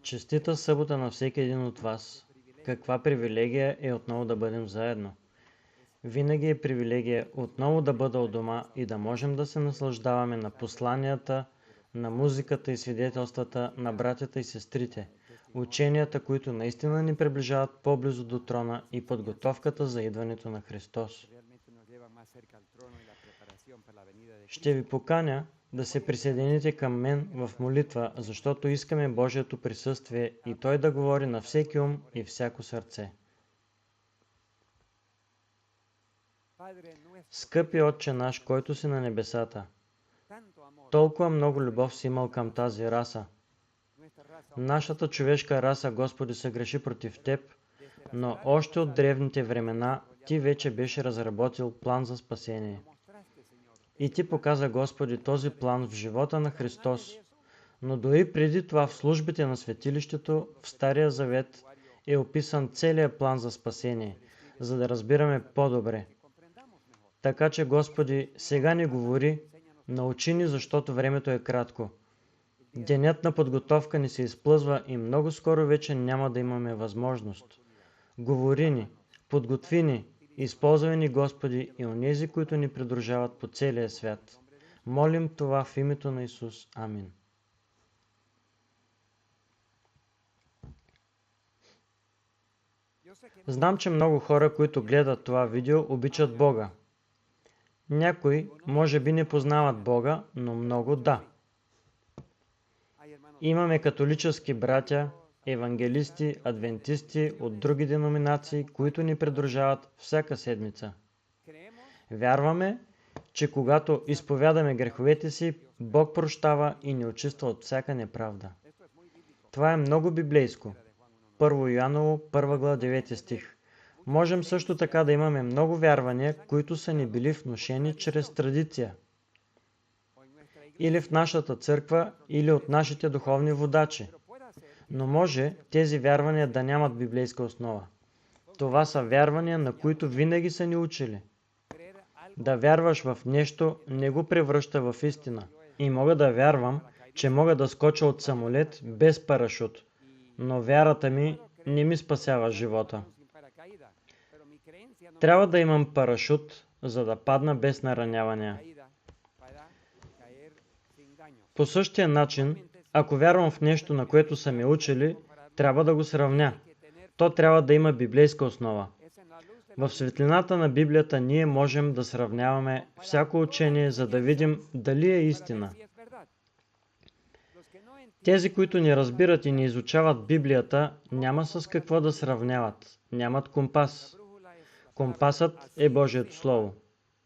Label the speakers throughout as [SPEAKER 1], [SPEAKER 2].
[SPEAKER 1] Честита събота на всеки един от вас. Каква привилегия е отново да бъдем заедно. Винаги е привилегия отново да бъда у дома и да можем да се наслаждаваме на посланията, на музиката и свидетелствата на братята и сестрите, ученията, които наистина ни приближават по-близо до трона и подготовката за идването на Христос. Ще ви поканя да се присъедините към мен в молитва, защото искаме Божието присъствие и Той да говори на всеки ум и всяко сърце. Скъпи Отче наш, който си на небесата, толкова много любов си имал към тази раса. Нашата човешка раса, Господи, се греши против Теб, но още от древните времена Ти вече беше разработил план за спасение. И Ти показа, Господи, този план в живота на Христос, но дори преди това в службите на светилището в Стария Завет е описан целият план за спасение, за да разбираме по-добре. Така че, Господи, сега ни говори, научи ни, защото времето е кратко. Денят на подготовка ни се изплъзва и много скоро вече няма да имаме възможност. Говори ни, подготви ни, използвай ни, Господи, и онези, които ни придружават по целия свят. Молим това в името на Исус. Амин. Знам, че много хора, които гледат това видео, обичат Бога. Някои може би не познават Бога, но много да. Имаме католически братя, евангелисти, адвентисти от други деноминации, които ни придружават всяка седмица. Вярваме, че когато изповядаме греховете си, Бог прощава и ни очиства от всяка неправда. Това е много библейско. 1 Йоаново, 1 глава, 9 стих. Можем също така да имаме много вярвания, които са ни били внушени чрез традиция. Или в нашата църква, или от нашите духовни водачи. Но може тези вярвания да нямат библейска основа. Това са вярвания, на които винаги са ни учили. Да вярваш в нещо не го превръща в истина. И мога да вярвам, че мога да скоча от самолет без парашут. Но вярата ми не ми спасява живота. Трябва да имам парашут, за да падна без наранявания. По същия начин, ако вярвам в нещо, на което са ме учили, трябва да го сравня. То трябва да има библейска основа. В светлината на Библията ние можем да сравняваме всяко учение, за да видим дали е истина. Тези, които не разбират и не изучават Библията, няма с какво да сравняват. Нямат компас. Компасът е Божието Слово.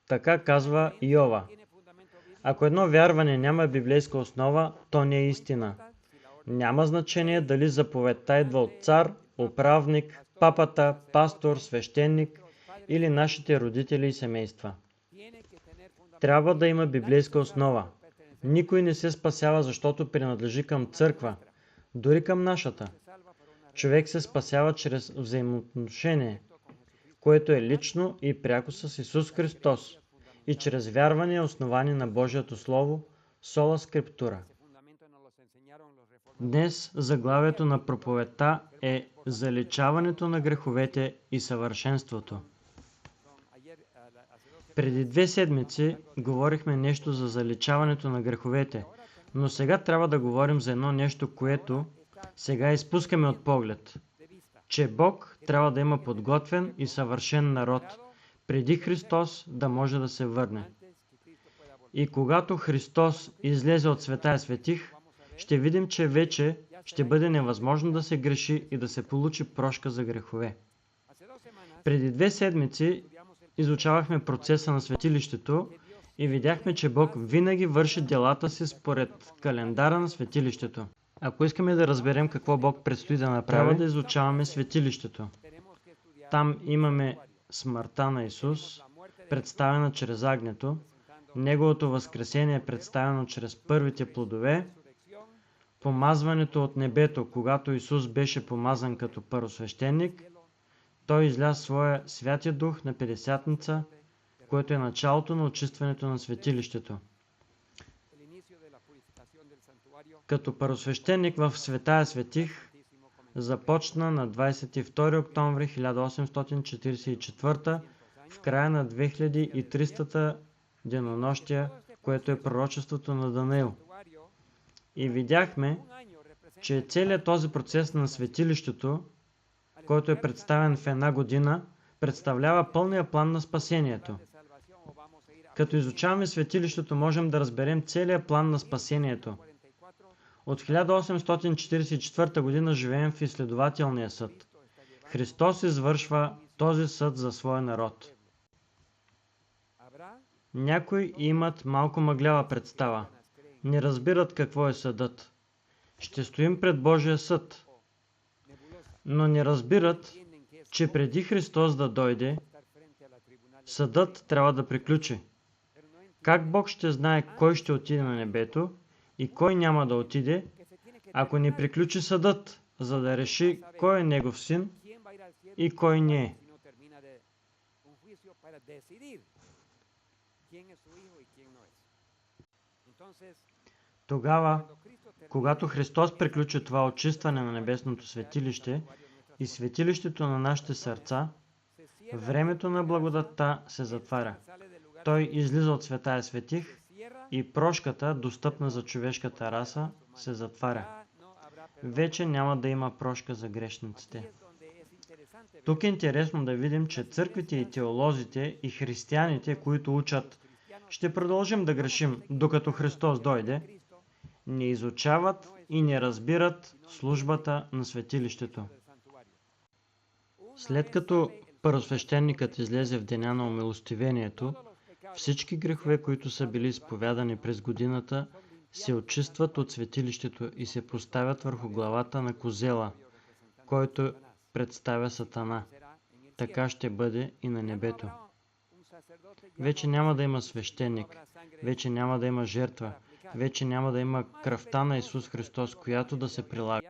[SPEAKER 1] Така казва Йова. Ако едно вярване няма библейска основа, то не е истина. Няма значение дали заповедта идва от цар, управник, папата, пастор, свещеник или нашите родители и семейства. Трябва да има библейска основа. Никой не се спасява, защото принадлежи към църква, дори към нашата. Човек се спасява чрез взаимоотношение, което е лично и пряко с Исус Христос и чрез вярване, основани на Божието Слово, сола скриптура. Днес заглавието на проповедта е заличаването на греховете и съвършенството. Преди 2 седмици говорихме нещо за заличаването на греховете, но сега трябва да говорим за едно нещо, което сега изпускаме от поглед. Че Бог трябва да има подготвен и съвършен народ, преди Христос да може да се върне. И когато Христос излезе от Светая Светих, ще видим, че вече ще бъде невъзможно да се греши и да се получи прошка за грехове. Преди 2 седмици изучавахме процеса на светилището и видяхме, че Бог винаги върши делата си според календара на светилището. Ако искаме да разберем какво Бог предстои да направи, трябва да изучаваме светилището. Там имаме смъртта на Исус, представена чрез агнето, Неговото възкресение е представено чрез първите плодове, помазването от небето, когато Исус беше помазан като първосвещеник, Той изля своя Святия Дух на Петдесятница, което е началото на очистването на светилището. Като първосвещеник в Светая Светих започна на 22 октомври 1844 в края на 2300-та денонощия, което е пророчеството на Даниил. И видяхме, че целият този процес на светилището, който е представен в една година, представлява пълния план на спасението. Като изучаваме светилището, можем да разберем целият план на спасението. От 1844 година живеем в изследователния съд. Христос извършва този съд за своя народ. Някои имат малко мъглява представа. Не разбират какво е съдът. Ще стоим пред Божия съд. Но не разбират, че преди Христос да дойде, съдът трябва да приключи. Как Бог ще знае кой ще отиде на небето и кой няма да отиде, ако не приключи съдът, за да реши кой е Негов син и кой не е? Тогава, когато Христос приключи това очистване на небесното светилище и светилището на нашите сърца, времето на благодатта се затваря. Той излиза от Светая Светих и прошката, достъпна за човешката раса, се затваря. Вече няма да има прошка за грешниците. Тук е интересно да видим, че църквите и теолозите и християните, които учат ще продължим да грешим, докато Христос дойде, не изучават и не разбират службата на светилището. След като първосвещеникът излезе в деня на умилостивението, всички грехове, които са били изповядани през годината, се очистват от светилището и се поставят върху главата на козела, който представя Сатана. Така ще бъде и на небето. Вече няма да има свещеник, вече няма да има жертва, вече няма да има кръвта на Исус Христос, която да се прилага.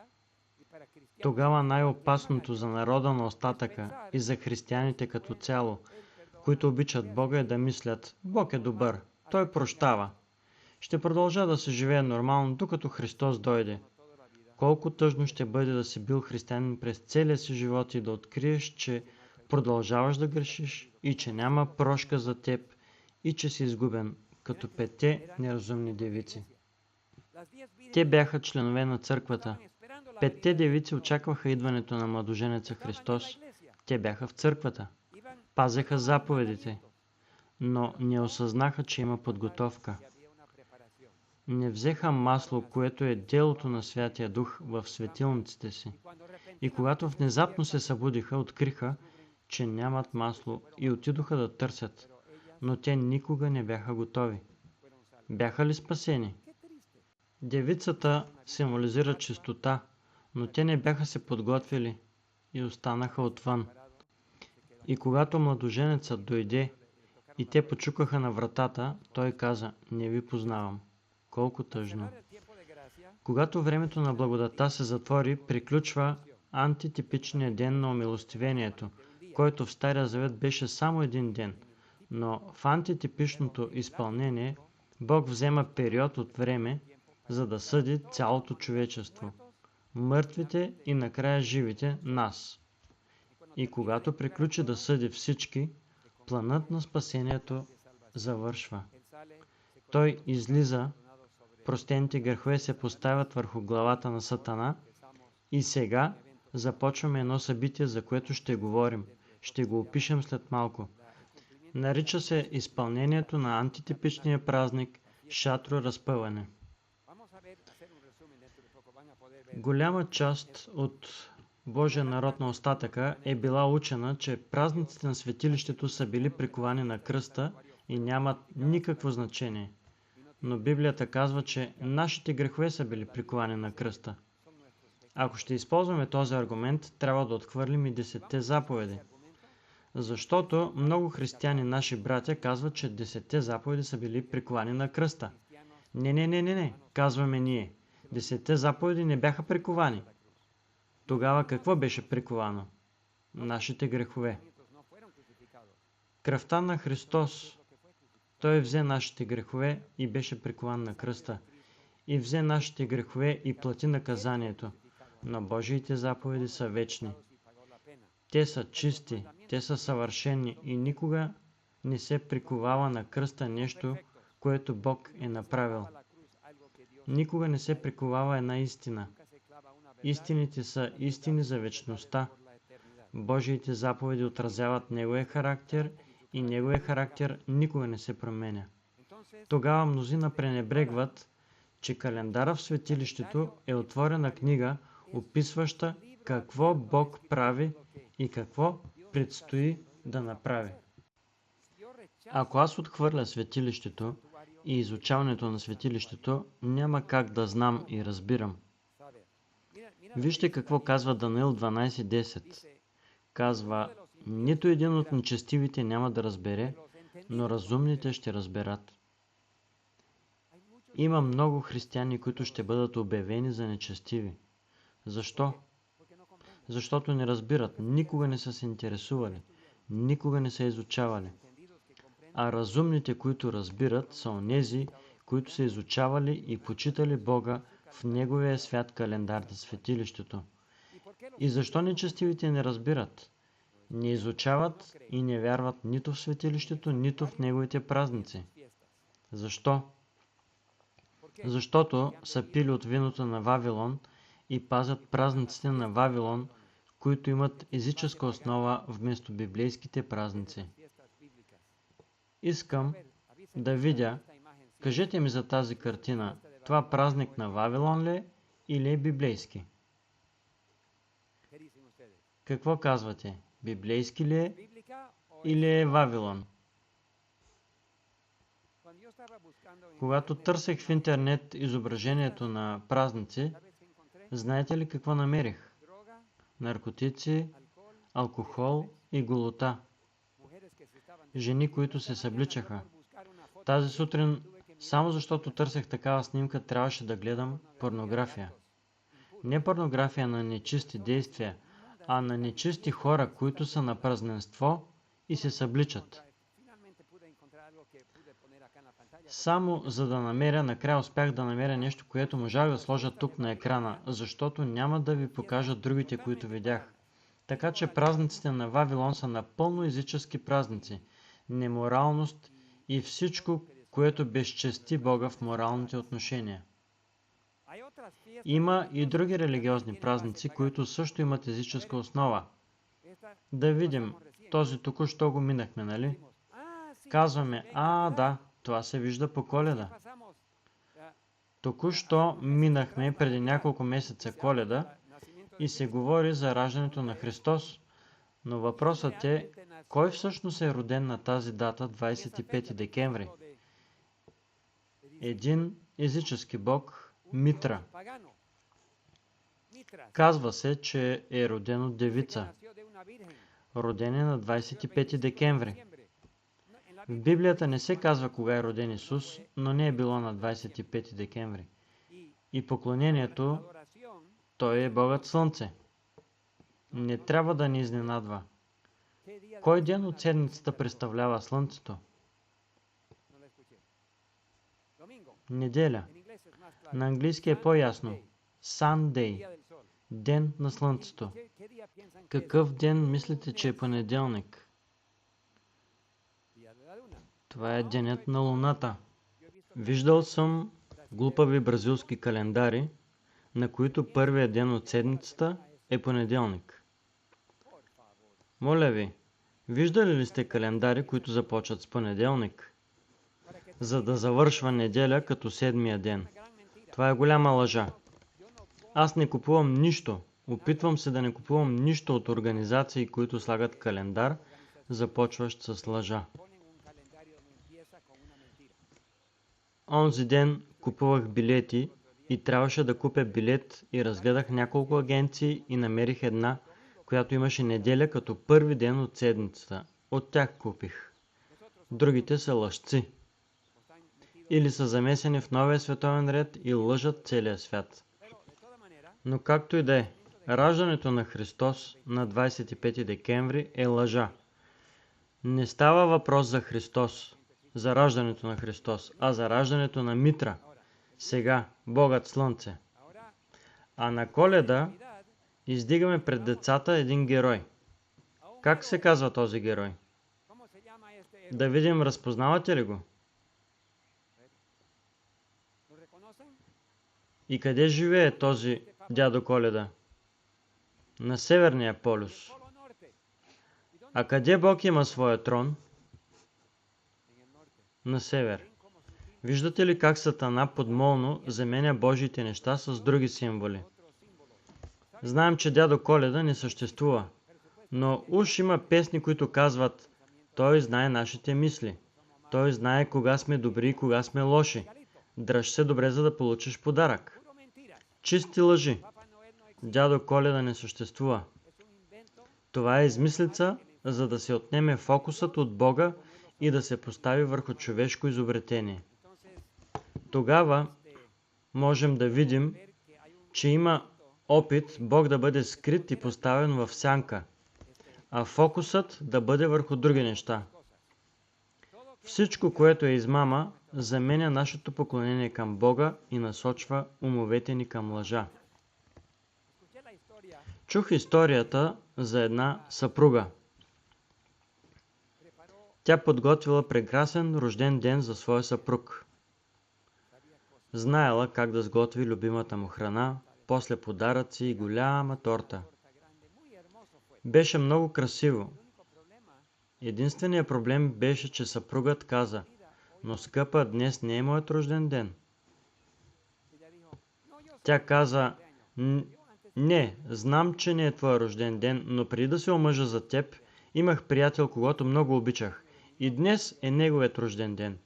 [SPEAKER 1] Тогава най-опасното за народа на остатъка и за християните като цяло, които обичат Бога, е да мислят: Бог е добър, Той прощава. Ще продължа да се живее нормално, докато Христос дойде. Колко тъжно ще бъде да си бил християнин през целия си живот и да откриеш, че продължаваш да грешиш и че няма прошка за теб и че си изгубен, като 5 неразумни девици. Те бяха членове на църквата. 5 девици очакваха идването на младоженеца Христос. Те бяха в църквата. Пазеха заповедите, но не осъзнаха, че има подготовка. Не взеха масло, което е делото на Святия Дух, в светилниците си. И когато внезапно се събудиха, откриха, че нямат масло и отидоха да търсят, но те никога не бяха готови. Бяха ли спасени? Девицата символизира чистота, но те не бяха се подготвили и останаха отвън. И когато младоженецът дойде и те почукаха на вратата, той каза: не ви познавам. Колко тъжно! Когато времето на благодата се затвори, приключва антитипичният ден на умилостивението, който в Стария Завет беше само един ден. Но в антитипичното изпълнение Бог взема период от време, за да съди цялото човечество. Мъртвите и накрая живите, нас. И когато приключи да съди всички, планът на спасението завършва. Той излиза, простените грехове се поставят върху главата на Сатана и сега започваме едно събитие, за което ще говорим. Ще го опишем след малко. Нарича се изпълнението на антитипичния празник Шатро разпъване. Голяма част от Божия народ на остатъка е била учена, че празниците на светилището са били приковани на кръста и нямат никакво значение. Но Библията казва, че нашите грехове са били приковани на кръста. Ако ще използваме този аргумент, трябва да отхвърлим и 10 заповеди. Защото много християни, наши братя, казват, че 10 заповеди са били приковани на кръста. Не, казваме ние. 10 заповеди не бяха приковани. Тогава какво беше приковано? Нашите грехове. Кръвта на Христос. Той взе нашите грехове и беше прикован на кръста. и взе нашите грехове и плати наказанието, но Божиите заповеди са вечни. Те са чисти, те са съвършени и никога не се приковава на кръста нещо, което Бог е направил. Никога не се приковава една истина. Истините са истини за вечността. Божиите заповеди отразяват Неговия характер и Неговия характер никога не се променя. Тогава мнозина пренебрегват, че календара в светилището е отворена книга, описваща какво Бог прави и какво предстои да направи. Ако аз отхвърля светилището и изучаването на светилището, няма как да знам и разбирам. Вижте какво казва Даниил 12:10. Казва, нито един от нечестивите няма да разбере, но разумните ще разберат. Има много християни, които ще бъдат обявени за нечестиви. Защо? Защото не разбират, никога не са се интересували, никога не са изучавали. А разумните, които разбират, са онези, които са изучавали и почитали Бога в Неговия свят календар на светилището. И защо нечестивите не разбират? Не изучават и не вярват нито в светилището, нито в Неговите празници. Защо? Защото са пили от виното на Вавилон и пазят празниците на Вавилон, които имат езическа основа вместо библейските празници. Искам да видя, кажете ми за тази картина, това празник на Вавилон ли е или е библейски? Какво казвате? Библейски ли е или е Вавилон? Когато търсех в интернет изображението на празници, знаете ли какво намерих? Наркотици, алкохол и голота. Жени, които се събличаха. Тази сутрин, само защото търсех такава снимка, трябваше да гледам порнография. Не порнография на нечисти действия, а на нечисти хора, които са на празненство и се събличат. Само за да намеря, накрая успях да намеря нещо, което можах да сложа тук на екрана, защото няма да ви покажа другите, които видях. Така че празниците на Вавилон са напълно езически празници, неморалност и всичко, което безчести Бога в моралните отношения. Има и други религиозни празници, които също имат езическа основа. Да видим, този току-що го минахме, нали? Казваме, да, това се вижда по Коледа. Току-що минахме преди няколко месеца Коледа и се говори за раждането на Христос, но въпросът е, кой всъщност е роден на тази дата, 25 декември? Един езически бог, Митра. Казва се, че е роден от девица. Роден е на 25 декември. В Библията не се казва кога е роден Исус, но не е било на 25 декември. И поклонението, той е Богът Слънце. Не трябва да ни изненадва. Кой ден от седмицата представлява Слънцето? Неделя. На английски е по-ясно. Sunday. Ден на Слънцето. Какъв ден мислите, че е понеделник? Това е денят на Луната. Виждал съм глупави бразилски календари, на които първият ден от седмицата е понеделник. Моля ви, виждали ли сте календари, които започват с понеделник, за да завършва неделя като седмия ден? Това е голяма лъжа. Аз не купувам нищо, опитвам се да не купувам нищо от организации, които слагат календар, започващ с лъжа. Онзи ден купувах билети и трябваше да купя билет и разгледах няколко агенции и намерих една, която имаше неделя като първи ден от седмицата. От тях купих. Другите са лъжци. Или са замесени в новия световен ред и лъжат целия свят. Но както и да е, раждането на Христос на 25 декември е лъжа. Не става въпрос за Христос, за раждането на Христос, а за раждането на Митра. Сега Богът Слънце. А на Коледа издигаме пред децата един герой. Как се казва този герой? Да видим, разпознавате ли го? И къде живее този дядо Коледа? На Северния полюс. А къде Бог има своя трон? На север. Виждате ли как Сатана подмолно заменя Божиите неща с други символи? Знаем, че дядо Коледа не съществува, но уж има песни, които казват: той знае нашите мисли. Той знае кога сме добри и кога сме лоши. Дръж се добре, за да получиш подарък. Чисти лъжи. Дядо Коледа не съществува. Това е измислица, за да се отнеме фокусът от Бога и да се постави върху човешко изобретение. Тогава можем да видим, че има опит Бог да бъде скрит и поставен в сянка, а фокусът да бъде върху други неща. Всичко, което е измама, заменя нашето поклонение към Бога и насочва умовете ни към лъжа. Чух историята за една съпруга. Тя подготвила прекрасен рожден ден за своя съпруг. Знаела как да сготви любимата му храна, после подаръци и голяма торта. Беше много красиво. Единственият проблем беше, че съпругът каза: но скъпа, днес не е моят рожден ден. Тя каза: не, знам, че не е твой рожден ден, но преди да се омъжа за теб, имах приятел, когото много обичах. И днес е неговият рожден ден.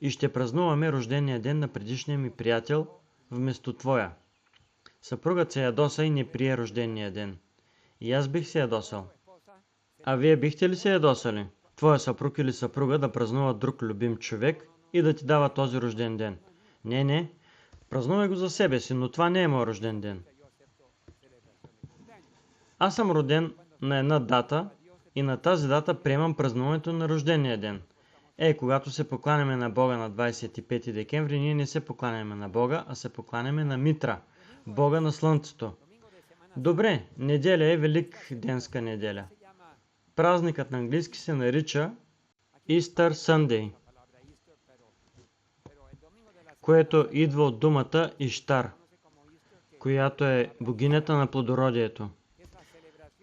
[SPEAKER 1] И ще празнуваме рождения ден на предишния ми приятел вместо твоя. Съпругът се ядоса и не прие рождения ден. И аз бих се ядосал. А вие бихте ли се ядосали? Твоя съпруг или съпруга да празнува друг любим човек и да ти дава този рожден ден? Не, празнувай го за себе си, но това не е мой рожден ден. Аз съм роден на една дата и на тази дата приемам празнуването на рождения ден. Когато се покланяме на Бога на 25 декември, ние не се покланяме на Бога, а се покланяме на Митра, Бога на Слънцето. Добре, неделя е Великденска неделя. Празникът на английски се нарича Easter Sunday, което идва от думата Иштар, която е богинята на плодородието.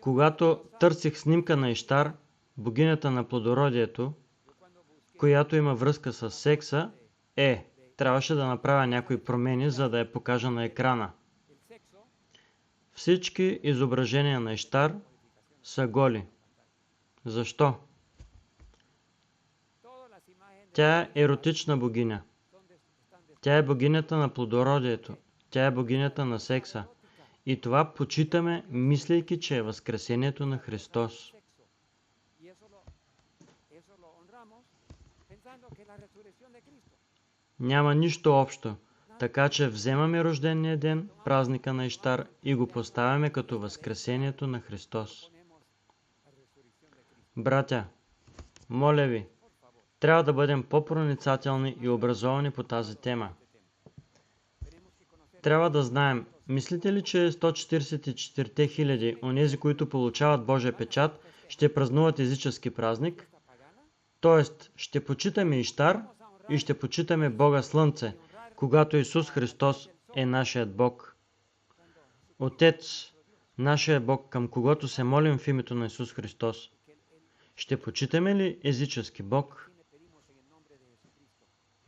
[SPEAKER 1] Когато търсих снимка на Иштар, богинята на плодородието, която има връзка с секса, трябваше да направя някои промени, за да я покажа на екрана. Всички изображения на Иштар са голи. Защо? Тя е еротична богиня. Тя е богинята на плодородието. Тя е богинята на секса. И това почитаме, мислейки, че е възкресението на Христос. Няма нищо общо, така че вземаме рождения ден, празника на Иштар, и го поставяме като възкресението на Христос. Братя, моля ви, трябва да бъдем по-проницателни и образовани по тази тема. Трябва да знаем, мислите ли, че 144 хиляди, онези, които получават Божия печат, ще празнуват езически празник? Тоест, ще почитаме Иштар и ще почитаме Бога Слънце, когато Исус Христос е нашият Бог. Отец, нашия Бог, към когото се молим в името на Исус Христос. Ще почитаме ли езически Бог?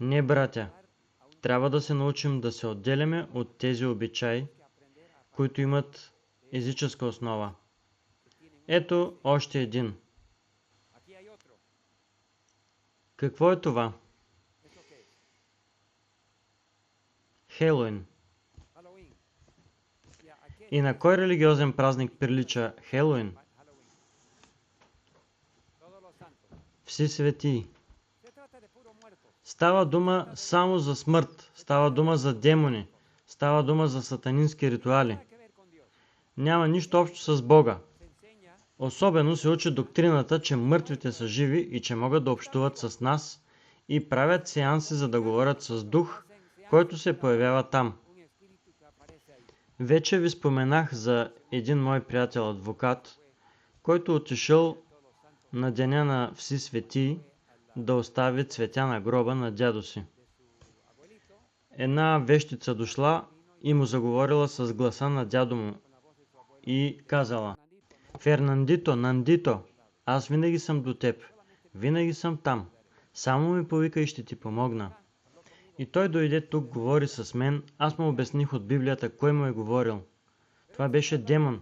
[SPEAKER 1] Не, братя. Трябва да се научим да се отделяме от тези обичаи, които имат езическа основа. Ето още един. Какво е това? Хелоуин. И на кой религиозен празник прилича Хелоуин? Все светии. Става дума само за смърт, става дума за демони, става дума за сатанински ритуали. Няма нищо общо с Бога. Особено се учи доктрината, че мъртвите са живи и че могат да общуват с нас и правят сеанси, за да говорят с дух, който се появява там. Вече ви споменах за един мой приятел адвокат, който отишъл на деня на Вси светии да остави цветя на гроба на дядо си. Една вещица дошла и му заговорила с гласа на дядо му и казала: „Фернандито, Нандито, аз винаги съм до теб, винаги съм там, само ми повикай и ще ти помогна.“ И той дойде тук, говори с мен, аз му обясних от Библията кой му е говорил. Това беше демон,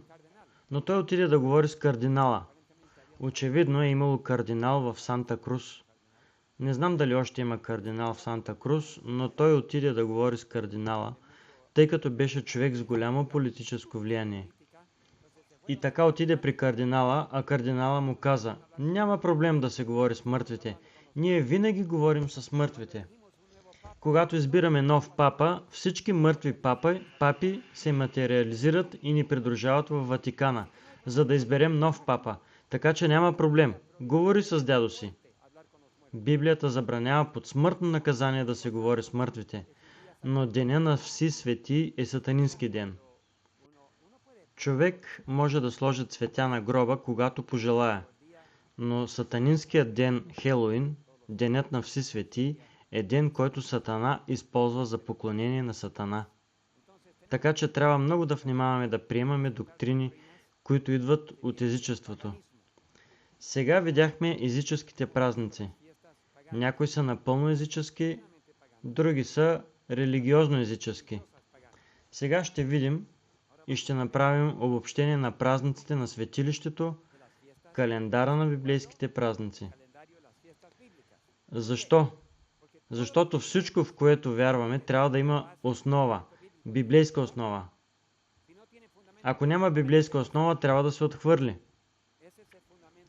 [SPEAKER 1] но той отиде да говори с кардинала. Очевидно е имало кардинал в Санта Крус. Не знам дали още има кардинал в Санта Крус, но той отиде да говори с кардинала, тъй като беше човек с голямо политическо влияние. И така отиде при кардинала, а кардинала му каза: „Няма проблем да се говори с мъртвите. Ние винаги говорим с мъртвите. Когато избираме нов папа, всички мъртви папи се материализират и ни придружават в Ватикана, за да изберем нов папа. Така че няма проблем. Говори с дядо си.“ Библията забранява под смъртно наказание да се говори с мъртвите, но деня на Вси светии е сатанински ден. Човек може да сложи цветя на гроба, когато пожелае, но сатанинският ден Хелоуин, денят на Вси светии, е ден, който Сатана използва за поклонение на Сатана. Така че трябва много да внимаваме да приемаме доктрини, които идват от езичеството. Сега видяхме езическите празници. Някои са напълно езически, други са религиозно езически. Сега ще видим и ще направим обобщение на празниците на светилището, календара на библейските празници. Защо? Защото всичко, в което вярваме, трябва да има основа, библейска основа. Ако няма библейска основа, трябва да се отхвърли.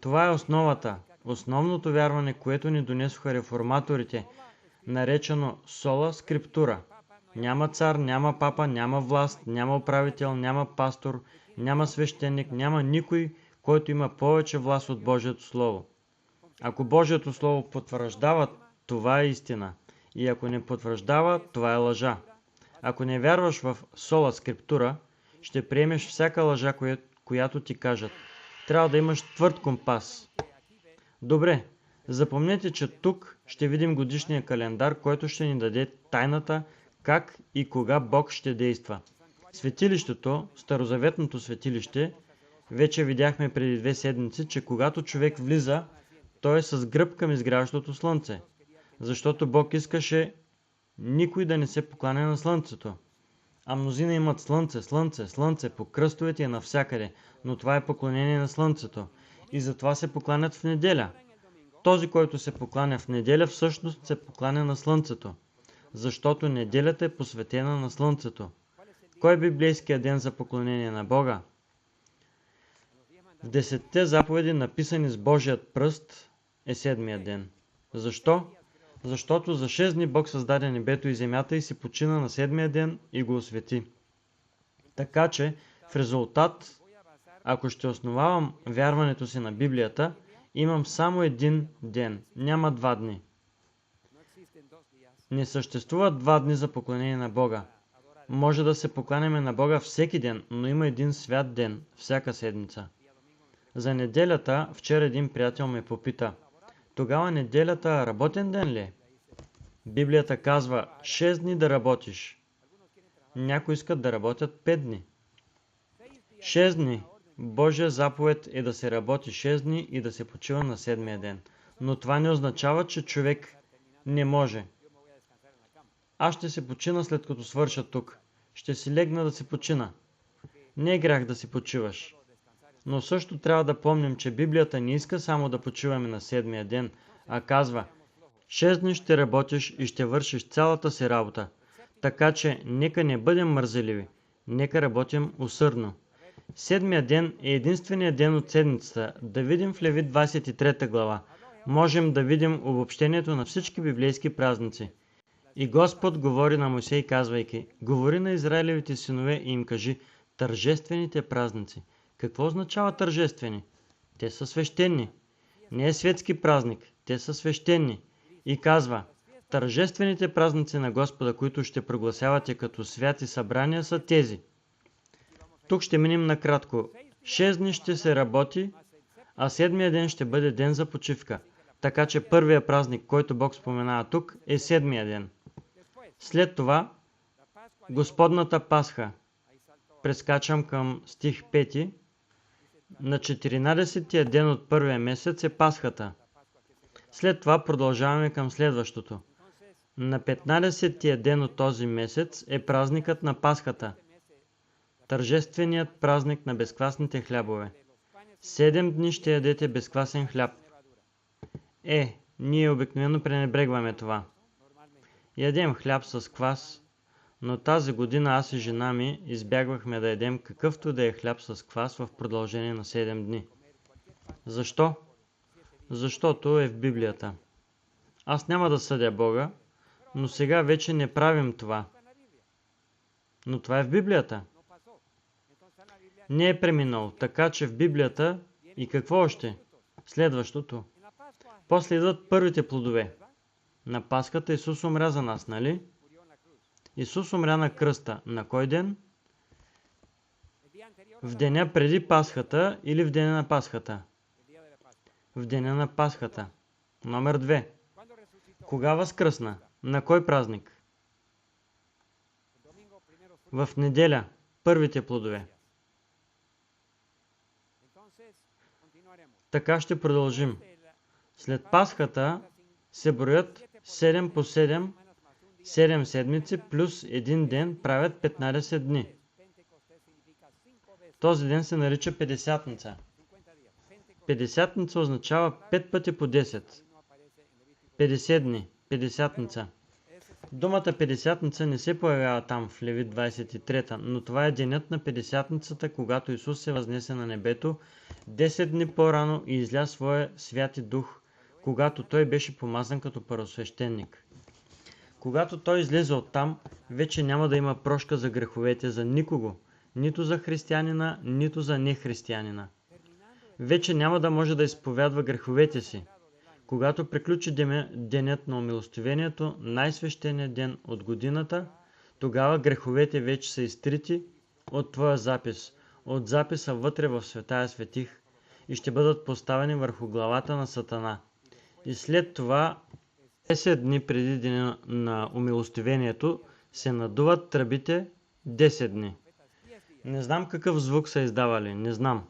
[SPEAKER 1] Това е основата, основното вярване, което ни донесоха реформаторите, наречено сола скриптура. Няма цар, няма папа, няма власт, няма управител, няма пастор, няма свещеник, няма никой, който има повече власт от Божието Слово. Ако Божието Слово потвърждава, това е истина. И ако не потвърждава, това е лъжа. Ако не вярваш в сола скриптура, ще приемеш всяка лъжа, която ти кажат. Трябва да имаш твърд компас. Добре, запомнете, че тук ще видим годишния календар, който ще ни даде тайната как и кога Бог ще действа. Светилището, старозаветното светилище, вече видяхме преди 2 седмици, че когато човек влиза, той е с гръб към изгряващото слънце. Защото Бог искаше никой да не се покланя на слънцето. А мнозина имат слънце по кръстовете и навсякъде, но това е поклонение на слънцето. И затова се покланят в неделя. Този, който се покланя в неделя, всъщност се покланя на слънцето, защото неделята е посветена на слънцето. Кой е библейският ден за поклонение на Бога? В 10 заповеди, написани с Божият пръст, е 7-я ден. Защо? Защото за 6 дни Бог създаде небето и земята и си почина на 7-я ден и го освети. Така че, в резултат, ако ще основавам вярването си на Библията, имам само един ден, няма 2 дни. Не съществуват 2 дни за поклонение на Бога. Може да се покланяме на Бога всеки ден, но има един свят ден, всяка седмица. За неделята, вчера един приятел ме попита: „Тогава неделята работен ден ли е?“ Библията казва 6 дни да работиш. Някои искат да работят 5 дни. 6 дни. Божия заповед е да се работи 6 дни и да се почива на 7-я ден. Но това не означава, че човек не може. Аз ще се почина след като свърша тук. Ще си легна да се почина. Не е грях да си почиваш. Но също трябва да помним, че Библията не иска само да почиваме на 7-я ден, а казва: 6 дни ще работиш и ще вършиш цялата си работа. Така че нека не бъдем мързеливи, нека работим усърдно. 7-я ден е единственият ден от седмицата. Да видим в Левит 23 глава. Можем да видим обобщението на всички библейски празници. И Господ говори на Мойсей, казвайки: „Говори на Израилевите синове и им кажи: тържествените празници.“ Какво означава тържествени? Те са свещени. Не е светски празник, те са свещени. И казва: Тържествените празници на Господа, които ще прогласявате като святи събрания, са тези. Тук ще минем накратко. 6 дни ще се работи, а 7-я ден ще бъде ден за почивка. Така че първия празник, който Бог споменава тук, е 7-я ден. След това, Господната Пасха. Прескачам към стих 5. На 14-тия ден от първия месец е Пасхата. След това продължаваме към следващото. На 15-тия ден от този месец е празникът на Пасхата. Тържественият празник на безквасните хлябове. 7 дни ще ядете безквасен хляб. Ние обикновено пренебрегваме това. Ядем хляб с квас, но тази година аз и жена ми избягвахме да ядем какъвто да е хляб с квас в продължение на 7 дни. Защо? Защото е в Библията. Аз няма да съдя Бога, но сега вече не правим това. Но това е в Библията. Не е преминал, така че в Библията и какво още? Следващото. После идват първите плодове. На Пасхата Исус умря за нас, нали? Исус умря на кръста. На кой ден? В деня преди Пасхата или в деня на Пасхата? В деня на Пасхата. Номер 2. Кога възкръсна? На кой празник? В неделя. Първите плодове. Така ще продължим. След Пасхата се броят 7 по 7, 7 седмици плюс 1 ден правят 15 дни. Този ден се нарича Петдесятница. Петдесятница означава 5 пъти по 10. 50 дни. Петдесятница. Думата Петдесятница не се появява там в Левит 23, но това е денят на Петдесятницата, когато Исус се възнесе на небето 10 дни по-рано и изля своя святи дух, когато той беше помазан като първосвещеник. Когато той излезе оттам, вече няма да има прошка за греховете за никого, нито за християнина, нито за нехристиянина. Вече няма да може да изповядва греховете си. Когато приключи денят на умилостивението, най-свещеният ден от годината, тогава греховете вече са изтрити от твоя запис, от записа вътре в Светая Светих и ще бъдат поставени върху главата на Сатана. И след това, 10 дни преди деня на умилостивението, се надуват тръбите 10 дни. Не знам какъв звук са издавали, не знам.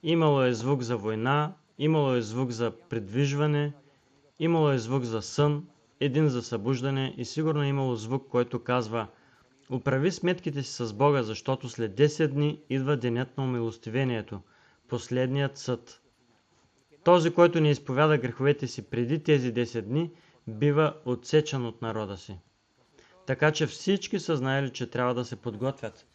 [SPEAKER 1] Имало е звук за война, имало е звук за придвижване, имало е звук за сън, един за събуждане и сигурно е имало звук, който казва: "Оправи сметките си с Бога, защото след 10 дни идва денят на умилостивението, последният съд." Този, който не изповяда греховете си преди тези 10 дни, бива отсечен от народа си. Така че всички са знаели, че трябва да се подготвят.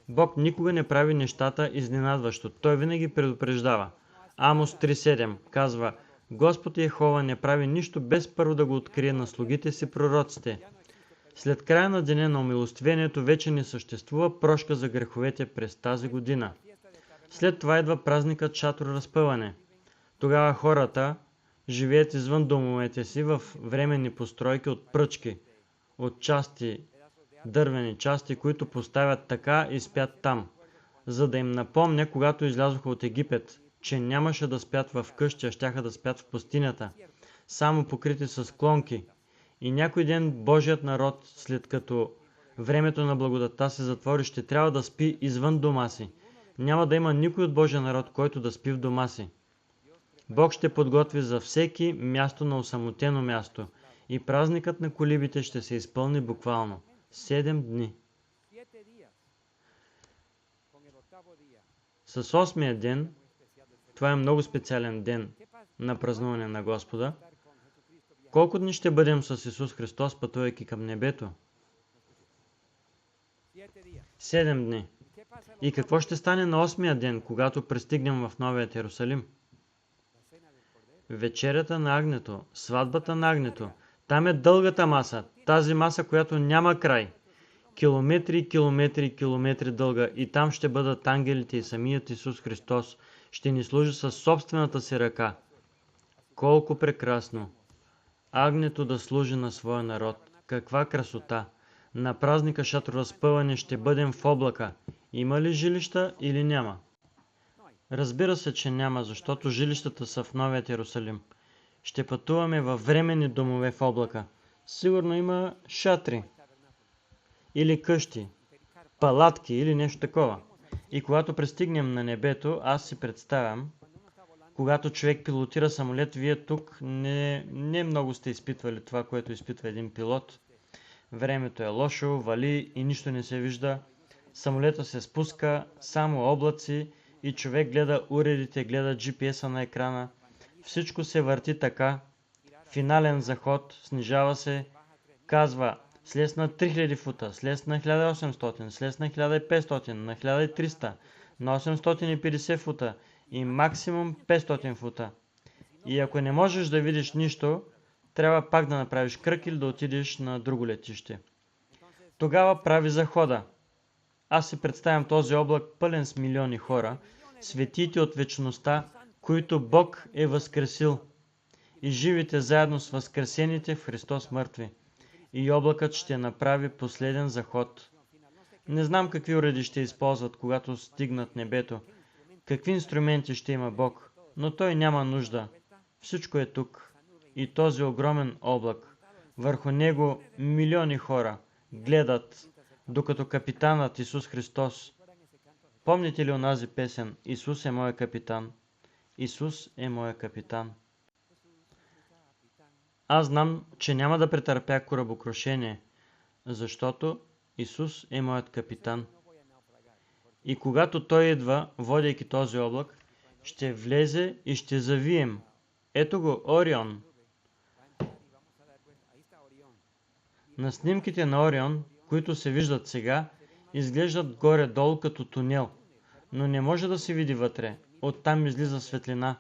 [SPEAKER 1] Бог никога не прави нещата изненадващо. Той винаги предупреждава. Амос 3.7 казва: "Господ Йехова не прави нищо без първо да го открие на слугите си пророците." След края на деня на умилостивението вече не съществува прошка за греховете през тази година. След това идва празникът Шатроразпъване. Тогава хората живеят извън домовете си в временни постройки от пръчки, от части, дървени части, които поставят така и спят там, за да им напомня, когато излязоха от Египет, че нямаше да спят в къщи, а щяха да спят в пустинята, само покрити с клонки. И някой ден Божият народ, след като времето на благодата се затвори, ще трябва да спи извън дома си. Няма да има никой от Божия народ, който да спи в дома си. Бог ще подготви за всеки място на осамотено място и празникът на колибите ще се изпълни буквално. 7 дни. С 8-я ден, това е много специален ден на празнуване на Господа. Колко дни ще бъдем с Исус Христос, пътувайки към небето? 7 дни. И какво ще стане на 8-я ден, когато пристигнем в Новият Йерусалим? Вечерята на агнето, сватбата на агнето. Там е дългата маса, тази маса, която няма край. Километри, километри, километри дълга, и там ще бъдат ангелите и самият Исус Христос ще ни служи със собствената си ръка. Колко прекрасно! Агнето да служи на своя народ. Каква красота! На празника шатроразпъване ще бъдем в облака. Има ли жилища или няма? Разбира се, че няма, защото жилищата са в Новият Йерусалим. Ще пътуваме във временни домове в облака. Сигурно има шатри или къщи, палатки или нещо такова. И когато пристигнем на небето, аз си представям, когато човек пилотира самолет, вие тук не много сте изпитвали това, което изпитва един пилот. Времето е лошо, вали и нищо не се вижда. Самолета се спуска, само облаци и човек гледа уредите, гледа GPS-а на екрана. Всичко се върти така. Финален заход, снижава се, казва слез на 3000 фута, слез на 1800, слез на 1500, на 1300, на 850 фута и максимум 500 фута. И ако не можеш да видиш нищо, трябва пак да направиш кръг или да отидеш на друго летище. Тогава прави захода. Аз си представям този облак пълен с милиони хора, светиите от вечността, които Бог е възкресил, и живите заедно с възкресените в Христос мъртви. И облакът ще направи последен заход. Не знам какви уреди ще използват, когато стигнат небето, какви инструменти ще има Бог, но Той няма нужда. Всичко е тук. И този огромен облак. Върху него милиони хора гледат, докато капитанът Исус Христос. Помните ли онази песен «Исус е моя капитан»? Исус е моя капитан. Аз знам, че няма да претърпя корабокрушение, защото Исус е моят капитан. И когато Той идва, водейки този облак, ще влезе и ще завием. Ето го, Орион. На снимките на Орион, които се виждат сега, изглеждат горе-долу като тунел, но не може да се види вътре. Оттам излиза светлина.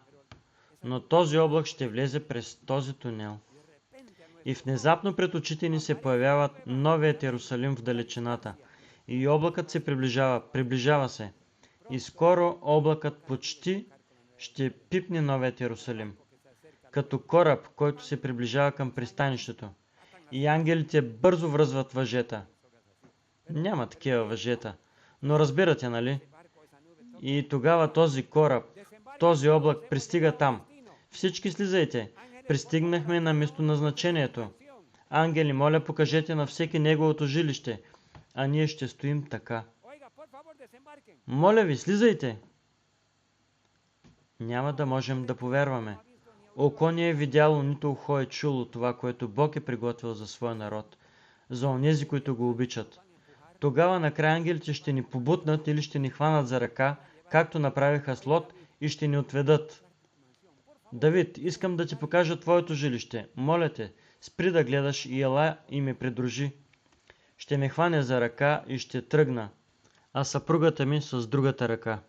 [SPEAKER 1] Но този облак ще влезе през този тунел. И внезапно пред очите ни се появява новият Йерусалим в далечината. И облакът се приближава се. И скоро облакът почти ще пипне новият Йерусалим. Като кораб, който се приближава към пристанището. И ангелите бързо връзват въжета. Няма такива въжета. Но разбирате, нали? И тогава този кораб, този облак пристига там. Всички слизайте. Пристигнахме на местоназначението. Ангели, моля, покажете на всеки неговото жилище. А ние ще стоим така. Моля ви, слизайте! Няма да можем да повярваме. Око не е видяло, нито ухо е чуло това, което Бог е приготвил за своя народ, за онези, които го обичат. Тогава накрая ангелите ще ни побутнат или ще ни хванат за ръка, както направиха с Лот, и ще ни отведат. Давид, искам да ти покажа твоето жилище. Моля те, спри да гледаш и ела и ме придружи. Ще ме хване за ръка и ще тръгна, а съпругата ми с другата ръка.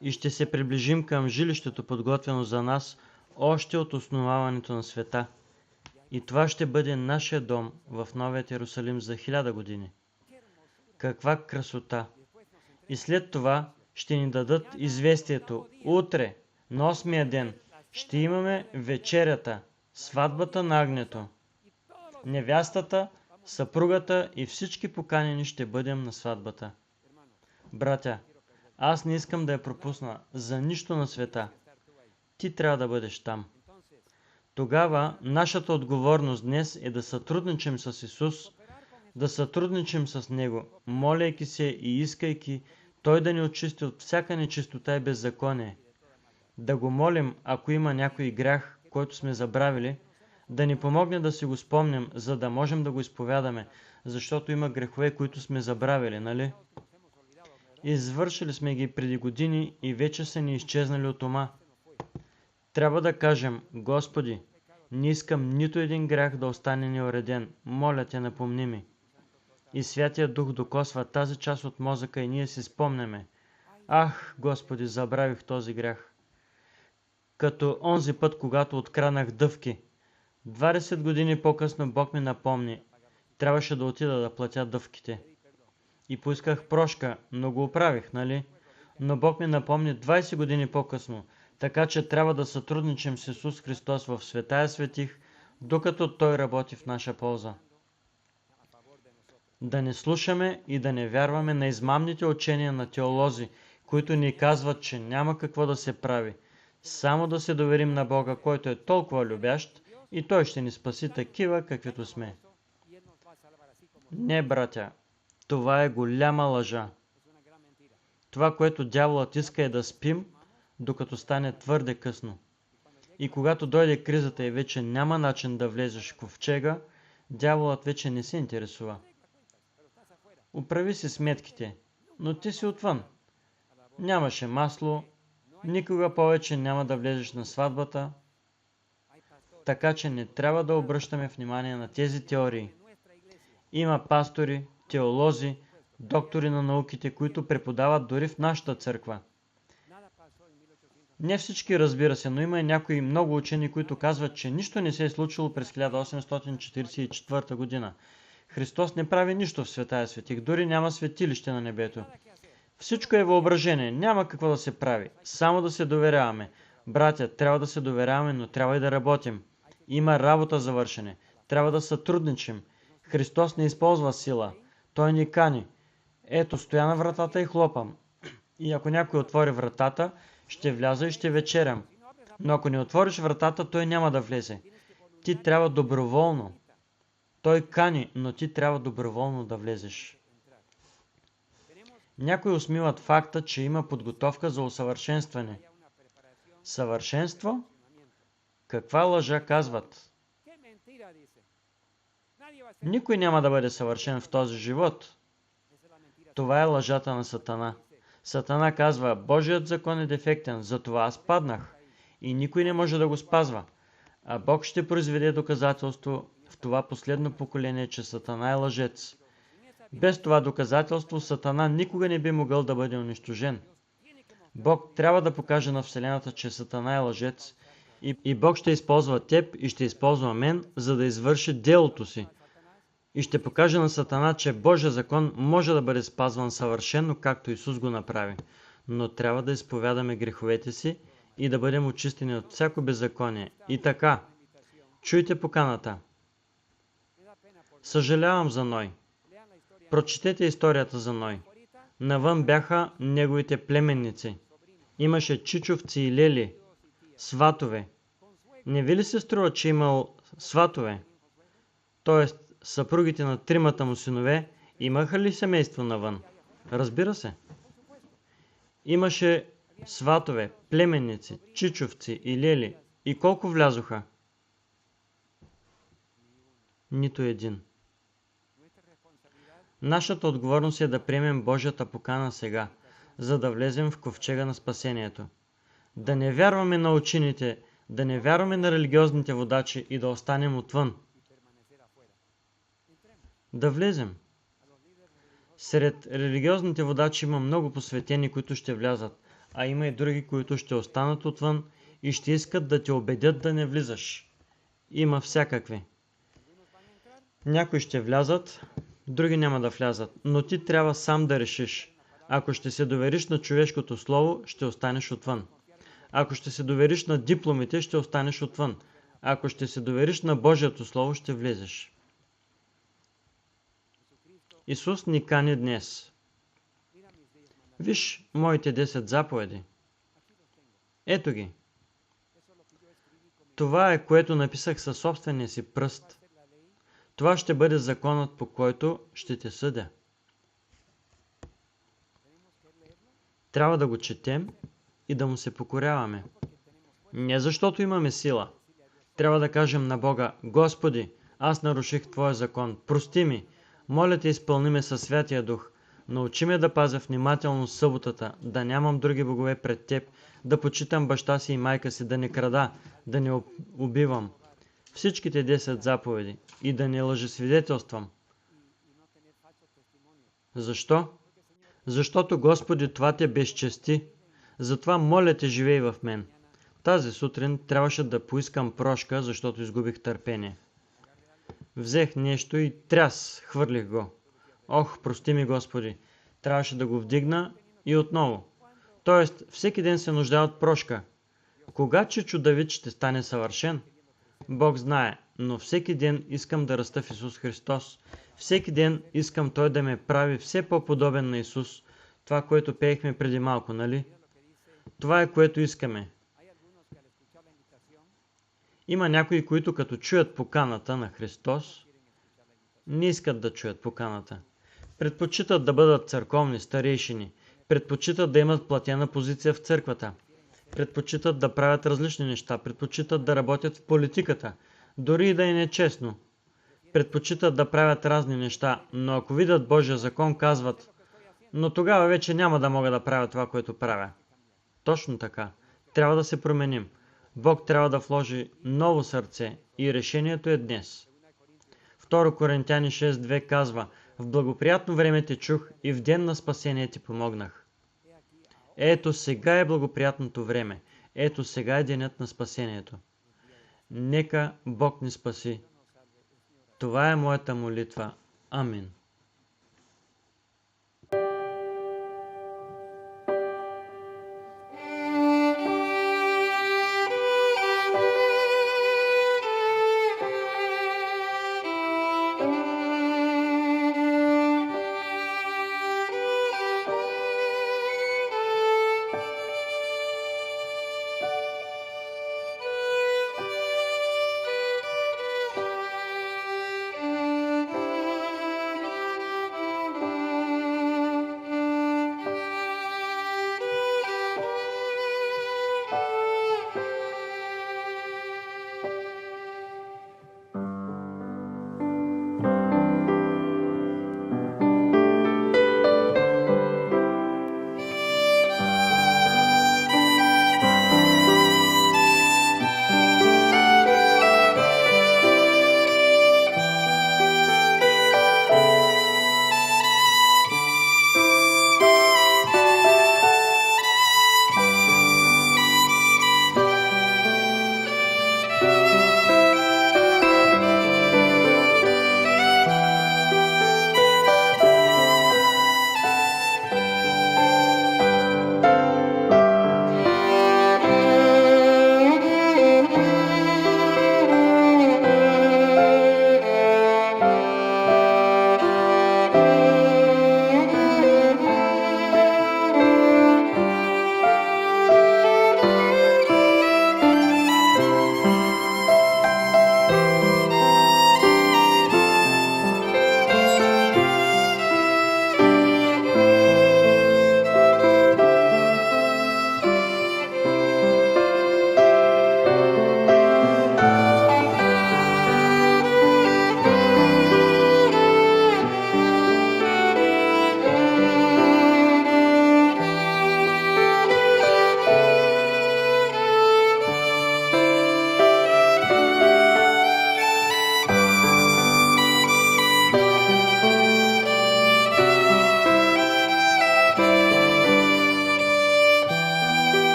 [SPEAKER 1] И ще се приближим към жилището, подготвено за нас още от основаването на света. И това ще бъде нашия дом в Новият Йерусалим за 1000 години. Каква красота! И след това ще ни дадат известието. Утре, на 8-я ден, ще имаме вечерята, сватбата на агнето. Невястата, съпругата и всички поканени ще бъдем на сватбата. Братя, аз не искам да я пропусна за нищо на света. Ти трябва да бъдеш там. Тогава нашата отговорност днес е да сътрудничим с Исус, да сътрудничим с Него, моляйки се и искайки Той да ни очисти от всяка нечистота и беззаконие. Да го молим, ако има някой грях, който сме забравили, да ни помогне да си го спомним, за да можем да го изповядаме, защото има грехове, които сме забравили, нали? Извършили сме ги преди години и вече са ни изчезнали от ума. Трябва да кажем, Господи, не искам нито един грях да остане неуреден, моля те, напомни ми. И Святия Дух докосва тази част от мозъка и ние си спомняме. Ах, Господи, забравих този грях. Като онзи път, когато откранах дъвки. 20 години по-късно Бог ми напомни. Трябваше да отида да платя дъвките. И поисках прошка, но го оправих, нали? Но Бог ми напомни 20 години по-късно, така че трябва да сътрудничим с Исус Христос в Светая Светих, докато Той работи в наша полза. Да не слушаме и да не вярваме на измамните учения на теолози, които ни казват, че няма какво да се прави. Само да се доверим на Бога, който е толкова любящ, и Той ще ни спаси такива, каквито сме. Не, братя, това е голяма лъжа. Това, което дяволът иска, е да спим, докато стане твърде късно. И когато дойде кризата и вече няма начин да влезеш в ковчега, дяволът вече не се интересува. Оправи си сметките, но ти си отвън. Нямаше масло, никога повече няма да влезеш на сватбата, така че не трябва да обръщаме внимание на тези теории. Има пастори, теолози, доктори на науките, които преподават дори в нашата църква. Не всички, разбира се, но има и някои много учени, които казват, че нищо не се е случило през 1844 година. Христос не прави нищо в Светая Светих, дори няма светилище на небето. Всичко е въображение, няма какво да се прави, само да се доверяваме. Братя, трябва да се доверяваме, но трябва и да работим. Има работа за вършене, трябва да сътрудничим. Христос не използва сила, Той ни кани. Ето, стоя на вратата и хлопам. И ако някой отвори вратата, ще вляза и ще вечерям. Но ако не отвориш вратата, той няма да влезе. Ти трябва доброволно. Той кани, но ти трябва доброволно да влезеш. Някои усмиват факта, че има подготовка за усъвършенстване. Съвършенство? Каква лъжа казват? Никой няма да бъде съвършен в този живот. Това е лъжата на Сатана. Сатана казва, Божият закон е дефектен, затова аз паднах. И никой не може да го спазва. А Бог ще произведе доказателство в това последно поколение, че Сатана е лъжец. Без това доказателство Сатана никога не би могъл да бъде унищожен. Бог трябва да покаже на Вселената, че Сатана е лъжец. И Бог ще използва теб и ще използва мен, за да извърши делото си. И ще покаже на Сатана, че Божия закон може да бъде спазван съвършено, както Исус го направи. Но трябва да изповядаме греховете си и да бъдем очистени от всяко беззаконие. И така, чуйте поканата. Съжалявам за Ной. Прочетете историята за Ной. Навън бяха неговите племенници. Имаше чичовци и лели, сватове. Не ви ли се струва, че имал сватове? Тоест, съпругите на тримата му синове имаха ли семейство навън? Разбира се. Имаше сватове, племенници, чичовци и лели. И колко влязоха? Нито един. Нашата отговорност е да приемем Божията покана сега, за да влезем в ковчега на спасението. Да не вярваме на учените, да не вярваме на религиозните водачи и да останем отвън. Да влезем. Сред религиозните водачи има много посветени, които ще влязат, а има и други, които ще останат отвън и ще искат да те убедят да не влизаш. Има всякакви. Някои ще влязат, други няма да влязат, но ти трябва сам да решиш. Ако ще се довериш на човешкото слово, ще останеш отвън. Ако ще се довериш на дипломите, ще останеш отвън. Ако ще се довериш на Божието слово, ще влезеш. Исус ни кани днес. Виж моите 10 заповеди. Ето ги. Това е, което написах със собствения си пръст. Това ще бъде законът, по който ще те съдя. Трябва да го четем и да му се покоряваме. Не защото имаме сила. Трябва да кажем на Бога, Господи, аз наруших Твоя закон, прости ми, моля те изпълни ме със Святия Дух, научи ме да пазя внимателно съботата, да нямам други богове пред Теб, да почитам баща си и майка си, да не крада, да не убивам. Всичките 10 заповеди и да не лъжесвидетелствам. Защо? Защото, Господи, това те безчести. Затова моля те, живей в мен. Тази сутрин трябваше да поискам прошка, защото изгубих търпение. Взех нещо и тряс, хвърлих го. Ох, прости ми, Господи. Трябваше да го вдигна и отново. Тоест, всеки ден се нуждае от прошка. Кога чичо Давид ще стане съвършен? Бог знае, но всеки ден искам да раста в Исус Христос. Всеки ден искам Той да ме прави все по-подобен на Исус. Това, което пеехме преди малко, нали? Това е, което искаме. Има някои, които като чуят поканата на Христос, не искат да чуят поканата. Предпочитат да бъдат църковни старейшини. Предпочитат да имат платена позиция в църквата. Предпочитат да правят различни неща. Предпочитат да работят в политиката. Дори и да е нечестно. Предпочитат да правят разни неща, но ако видят Божия закон, казват: но тогава вече няма да мога да правя това, което правя. Точно така. Трябва да се променим. Бог трябва да вложи ново сърце и решението е днес. 2 Коринтяни 6.2 казва: в благоприятно време те чух и в ден на спасение ти помогнах. Ето сега е благоприятното време. Ето сега е денят на спасението. Нека Бог ни спаси. Това е моята молитва. Амин.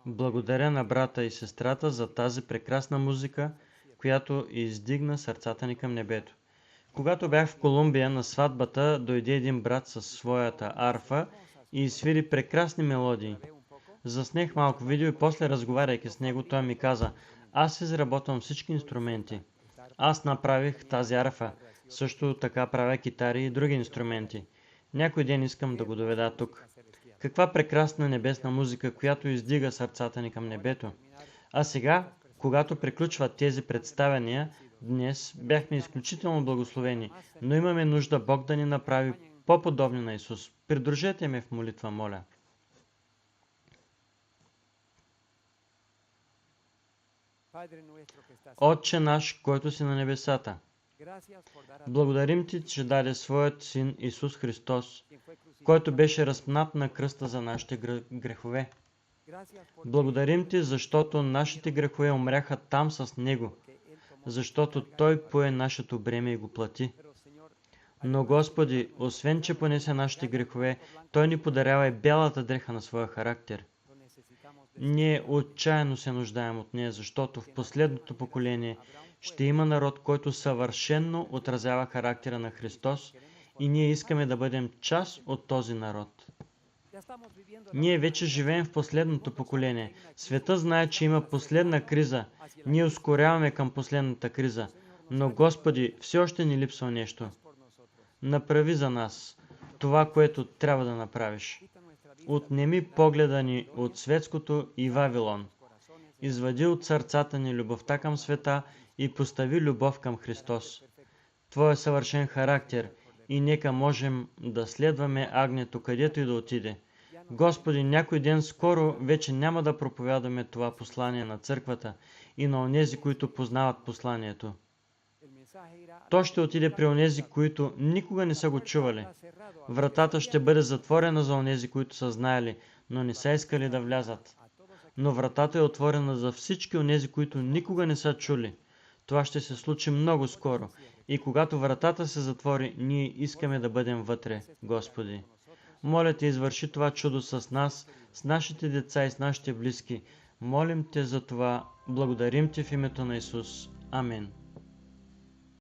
[SPEAKER 1] Благодаря на брата и сестрата за тази прекрасна музика, която издигна сърцата ни към небето. Когато бях в Колумбия на сватбата, дойде един брат със своята арфа и изсвири прекрасни мелодии. Заснех малко видео и после, разговаряйки с него, той ми каза: аз изработвам всички инструменти. Аз направих тази арфа. Също така правя китари и други инструменти. Някой ден искам да го доведа тук. Каква прекрасна небесна музика, която издига сърцата ни към небето. А сега, когато приключват тези представяния, днес бяхме изключително благословени, но имаме нужда Бог да ни направи по-подобни на Исус. Придружете ме в молитва, моля. Отче наш, който си на небесата, благодарим ти, че даде своят син Исус Христос, който беше разпнат на кръста за нашите грехове. Благодарим ти, защото нашите грехове умряха там с него, защото той пое нашето бреме и го плати. Но, Господи, освен че понесе нашите грехове, той ни подарява и бялата дреха на своя характер. Ние отчаяно се нуждаем от нея, защото в последното поколение ще има народ, който съвършенно отразява характера на Христос и ние искаме да бъдем част от този народ. Ние вече живеем в последното поколение. Света знае, че има последна криза. Ние ускоряваме към последната криза. Но, Господи, все още ни липсва нещо. Направи за нас това, което трябва да направиш. Отнеми погледа ни от светското и Вавилон. Извади от сърцата ни любовта към света и постави любов към Христос. Твоя съвършен характер и нека можем да следваме агнето където и да отиде. Господи, някой ден скоро вече няма да проповядаме това послание на църквата и на онези, които познават посланието. То ще отиде при онези, които никога не са го чували. Вратата ще бъде затворена за онези, които са знаели, но не са искали да влязат. Но вратата е отворена за всички онези, които никога не са чули. Това ще се случи много скоро. И когато вратата се затвори, ние искаме да бъдем вътре, Господи. Моля Те, извърши това чудо с нас, с нашите деца и с нашите близки. Молим Те за това. Благодарим Ти в името на Исус. Амин.